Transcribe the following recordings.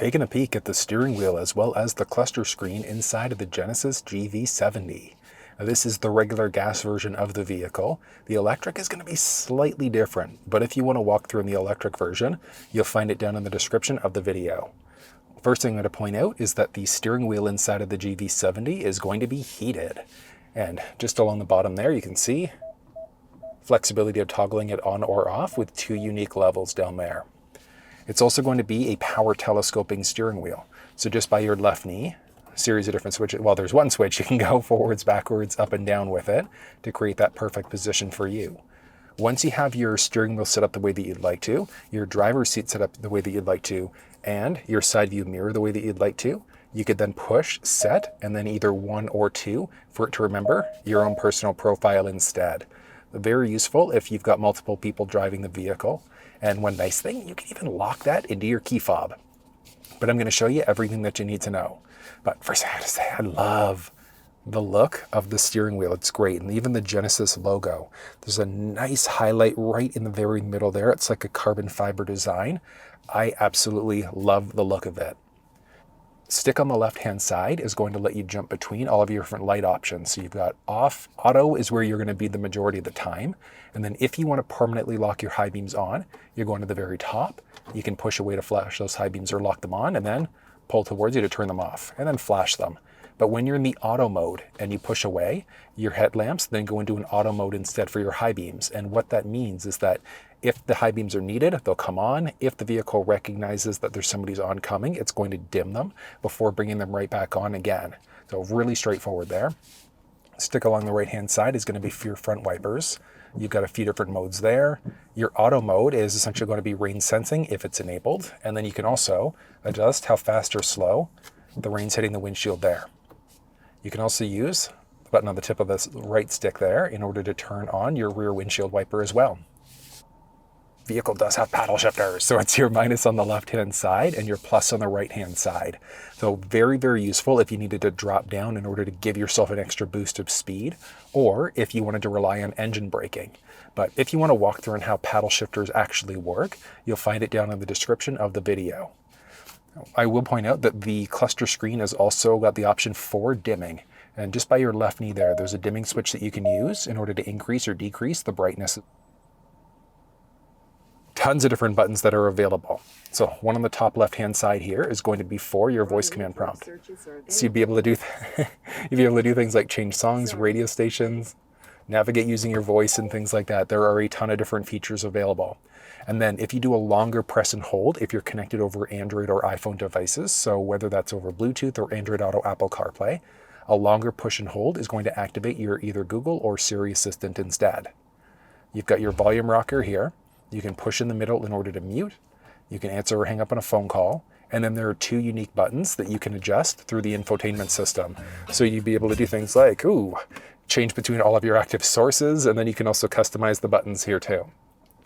taking a peek at the steering wheel as well as the cluster screen inside of the Genesis GV70. Now, this is the regular gas version of the vehicle. The electric is going to be slightly different, but if you want to walk through in the electric version, you'll find it down in the description of the video. First thing I'm going to point out is that the steering wheel inside of the GV70 is going to be heated. And just along the bottom there, you can see flexibility of toggling it on or off with two unique levels down there. It's also going to be a power telescoping steering wheel. So just by your left knee, a series of different switches. Well, there's one switch you can go forwards, backwards, up and down with it to create that perfect position for you. Once you have your steering wheel set up the way that you'd like to, your driver's seat set up the way that you'd like to, and your side view mirror the way that you'd like to, you could then push set and then either 1 or 2 for it to remember your own personal profile instead. Very useful if you've got multiple people driving the vehicle. And one nice thing, you can even lock that into your key fob. But I'm going to show you everything that you need to know. But first I have to say, I love the look of the steering wheel. It's great. And even the Genesis logo. There's a nice highlight right in the very middle there. It's like a carbon fiber design. I absolutely love the look of it. Stick on the left-hand side is going to let you jump between all of your different light options. So you've got off, auto is where you're going to be the majority of the time. And then if you want to permanently lock your high beams on, you're going to the very top. You can push away to flash those high beams or lock them on and then pull towards you to turn them off and then flash them. But when you're in the auto mode and you push away, your headlamps then go into an auto mode instead for your high beams. And what that means is that if the high beams are needed, they'll come on. If the vehicle recognizes that there's somebody's oncoming, it's going to dim them before bringing them right back on again. So really straightforward there. Stick along the right-hand side is going to be for your front wipers. You've got a few different modes there. Your auto mode is essentially going to be rain sensing if it's enabled. And then you can also adjust how fast or slow the rain's hitting the windshield there. You can also use the button on the tip of this right stick there in order to turn on your rear windshield wiper as well. Vehicle does have paddle shifters, so it's your minus on the left-hand side and your plus on the right-hand side. So very, very useful if you needed to drop down in order to give yourself an extra boost of speed, or if you wanted to rely on engine braking. But if you want to walk through on how paddle shifters actually work, you'll find it down in the description of the video. I will point out that the cluster screen has also got the option for dimming. And just by your left knee there, there's a dimming switch that you can use in order to increase or decrease the brightness. Tons of different buttons that are available. So one on the top left-hand side here is going to be for your voice command prompt. So you'd be able to do things like change songs, radio stations, navigate using your voice and things like that. There are a ton of different features available. And then if you do a longer press and hold, if you're connected over Android or iPhone devices, so whether that's over Bluetooth or Android Auto, Apple CarPlay, a longer push and hold is going to activate your either Google or Siri Assistant instead. You've got your volume rocker here. You can push in the middle in order to mute. You can answer or hang up on a phone call. And then there are two unique buttons that you can adjust through the infotainment system. So you'd be able to do things like, change between all of your active sources, and then you can also customize the buttons here too.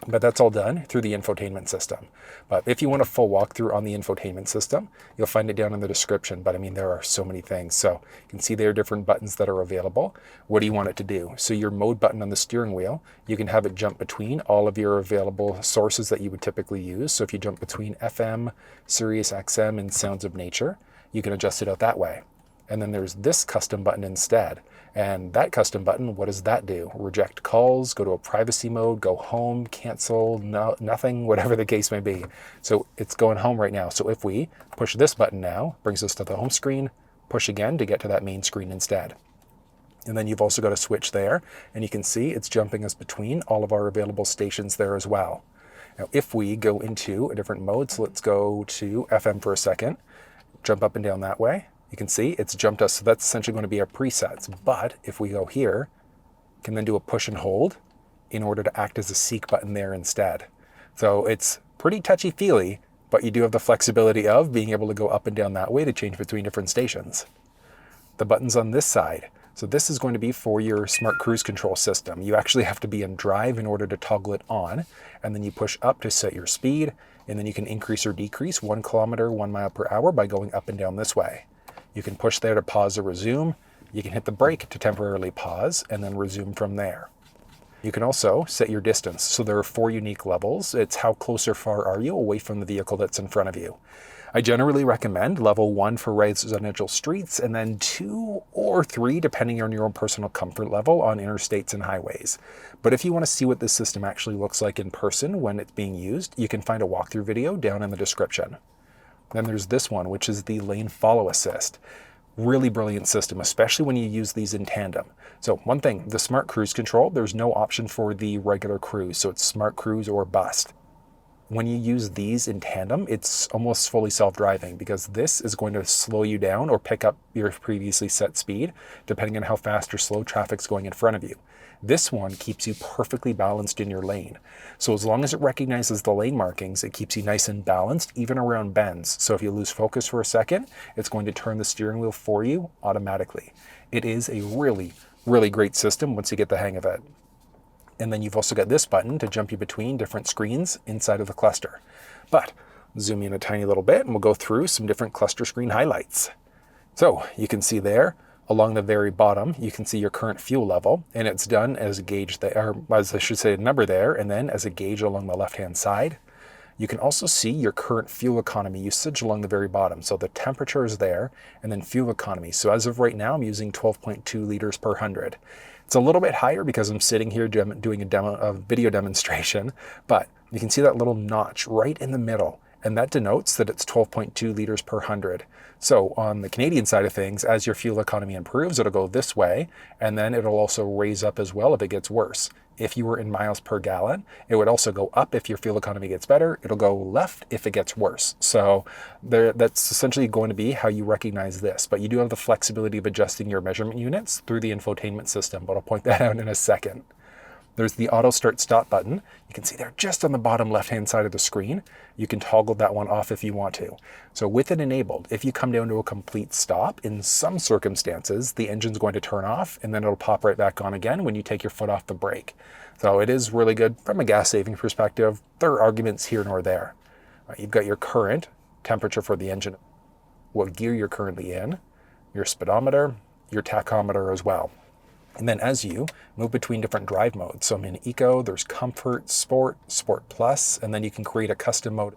But that's all done through the infotainment system. But if you want a full walkthrough on the infotainment system, you'll find it down in the description. But I mean, there are so many things. So you can see there are different buttons that are available. What do you want it to do? So your mode button on the steering wheel, you can have it jump between all of your available sources that you would typically use. So if you jump between FM, Sirius XM, and Sounds of Nature, you can adjust it out that way. And then there's this custom button instead. And that custom button, what does that do? Reject calls, go to a privacy mode, go home, cancel, no, nothing, whatever the case may be. So it's going home right now. So if we push this button now, brings us to the home screen, push again to get to that main screen instead. And then you've also got a switch there, and you can see it's jumping us between all of our available stations there as well. Now, if we go into a different mode, so let's go to FM for a second, jump up and down that way. You can see it's jumped us, so that's essentially going to be our presets. But if we go here, can then do a push and hold in order to act as a seek button there instead. So it's pretty touchy-feely, but you do have the flexibility of being able to go up and down that way to change between different stations. The buttons on this side. So this is going to be for your smart cruise control system. You actually have to be in drive in order to toggle it on, and then you push up to set your speed, and then you can increase or decrease 1 kilometer, 1 mile per hour by going up and down this way. You can push there to pause or resume. You can hit the brake to temporarily pause and then resume from there. You can also set your distance. So there are 4 unique levels. It's how close or far are you away from the vehicle that's in front of you. I generally recommend level 1 for residential streets and then 2 or 3, depending on your own personal comfort level, on interstates and highways. But if you want to see what this system actually looks like in person when it's being used, you can find a walkthrough video down in the description. Then there's this one, which is the lane follow assist. Really brilliant system, especially when you use these in tandem. So one thing, the smart cruise control, there's no option for the regular cruise, so it's smart cruise or bust. When you use these in tandem, it's almost fully self-driving because this is going to slow you down or pick up your previously set speed, depending on how fast or slow traffic's going in front of you. This one keeps you perfectly balanced in your lane. So as long as it recognizes the lane markings, it keeps you nice and balanced, even around bends. So if you lose focus for a second, it's going to turn the steering wheel for you automatically. It is a really, really great system once you get the hang of it. And then you've also got this button to jump you between different screens inside of the cluster. But zoom in a tiny little bit and we'll go through some different cluster screen highlights. So you can see there, along the very bottom, you can see your current fuel level, and it's done as a gauge there, or as I should say, a number there, and then as a gauge along the left-hand side. You can also see your current fuel economy usage along the very bottom. So the temperature is there, and then fuel economy. So as of right now, I'm using 12.2 liters per 100. It's a little bit higher because I'm sitting here doing a video demonstration, but you can see that little notch right in the middle, and that denotes that it's 12.2 liters per 100. So on the Canadian side of things, as your fuel economy improves, it'll go this way, and then it'll also raise up as well if it gets worse. If you were in miles per gallon, it would also go up if your fuel economy gets better. It'll go left if it gets worse. So that's essentially going to be how you recognize this. But you do have the flexibility of adjusting your measurement units through the infotainment system, but I'll point that out in a second. There's the auto start stop button. You can see there just on the bottom left-hand side of the screen. You can toggle that one off if you want to. So with it enabled, if you come down to a complete stop, in some circumstances, the engine's going to turn off and then it'll pop right back on again when you take your foot off the brake. So it is really good from a gas saving perspective. There are arguments here nor there. You've got your current temperature for the engine, what gear you're currently in, your speedometer, your tachometer as well. And then as you move between different drive modes, so I'm in Eco, there's Comfort, Sport, Sport Plus, and then you can create a custom mode.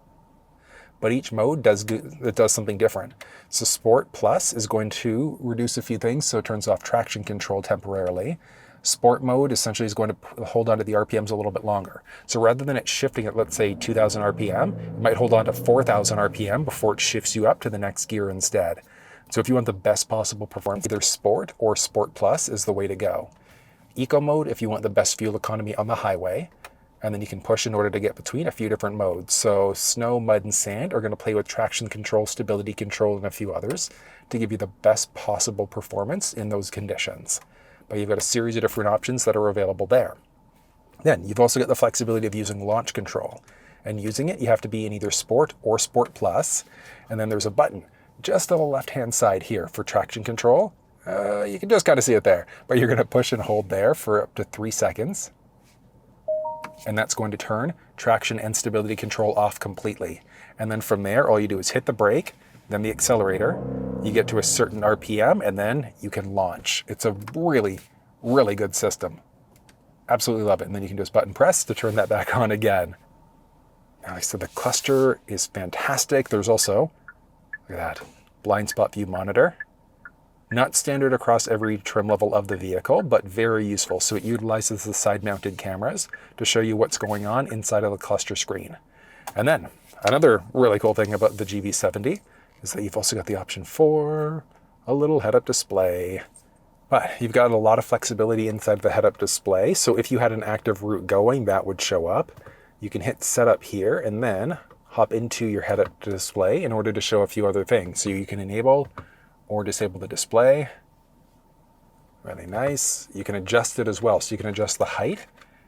But each mode does something different. So Sport Plus is going to reduce a few things, so it turns off traction control temporarily. Sport mode essentially is going to hold on to the RPMs a little bit longer. So rather than it shifting at, let's say, 2,000 RPM, it might hold on to 4,000 RPM before it shifts you up to the next gear instead. So if you want the best possible performance, either Sport or Sport Plus is the way to go. Eco mode, if you want the best fuel economy on the highway, and then you can push in order to get between a few different modes. So snow, mud, and sand are going to play with traction control, stability control, and a few others to give you the best possible performance in those conditions. But you've got a series of different options that are available there. Then you've also got the flexibility of using launch control. And using it, you have to be in either Sport or Sport Plus. And then there's a button just on the left-hand side here for traction control. You can just kind of see it there, but you're going to push and hold there for up to 3 seconds. And that's going to turn traction and stability control off completely. And then from there, all you do is hit the brake, then the accelerator. You get to a certain RPM, and then you can launch. It's a really, really good system. Absolutely love it. And then you can just button press to turn that back on again. Now, like I said, the cluster is fantastic. There's also, look at that, blind spot view monitor. Not standard across every trim level of the vehicle, but very useful. So it utilizes the side-mounted cameras to show you what's going on inside of the cluster screen. And then another really cool thing about the GV70 is that you've also got the option for a little head-up display. But you've got a lot of flexibility inside the head-up display. So if you had an active route going, that would show up. You can hit setup here and then hop into your head-up display in order to show a few other things. So you can enable or disable the display. Really nice. You can adjust it as well. So you can adjust the height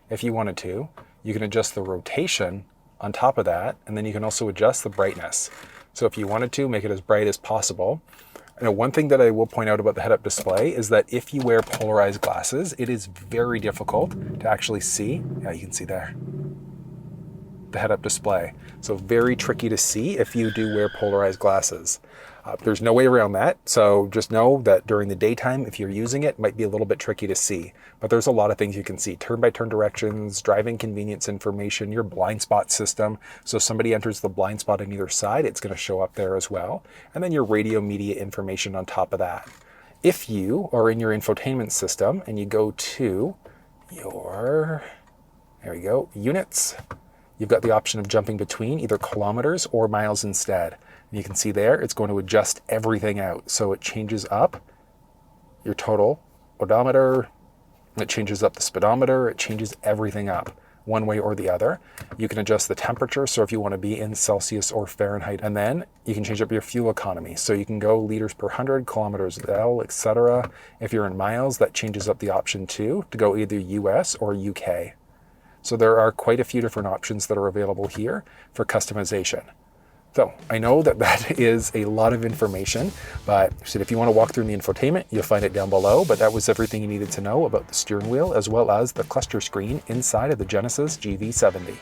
if you wanted to. You can adjust the rotation on top of that, and then you can also adjust the brightness. So if you wanted to, make it as bright as possible. And one thing that I will point out about the head-up display is that if you wear polarized glasses, it is very difficult to actually see. Yeah, you can see there, the head-up display. So very tricky to see if you do wear polarized glasses. There's no way around that, so just know that during the daytime, if you're using it, it might be a little bit tricky to see. But there's a lot of things you can see. Turn-by-turn directions, driving convenience information, your blind spot system. So if somebody enters the blind spot on either side, it's going to show up there as well. And then your radio media information on top of that. If you are in your infotainment system and you go to your, there we go, units, you've got the option of jumping between either kilometers or miles instead. And you can see there, it's going to adjust everything out. So it changes up your total odometer, it changes up the speedometer, it changes everything up one way or the other. You can adjust the temperature, so if you want to be in Celsius or Fahrenheit, and then you can change up your fuel economy. So you can go liters per 100, kilometers per hour, etc. If you're in miles, that changes up the option too, to go either US or UK. So there are quite a few different options that are available here for customization. So I know that that is a lot of information, but if you want to walk through the infotainment, you'll find it down below. But that was everything you needed to know about the steering wheel as well as the cluster screen inside of the Genesis GV70.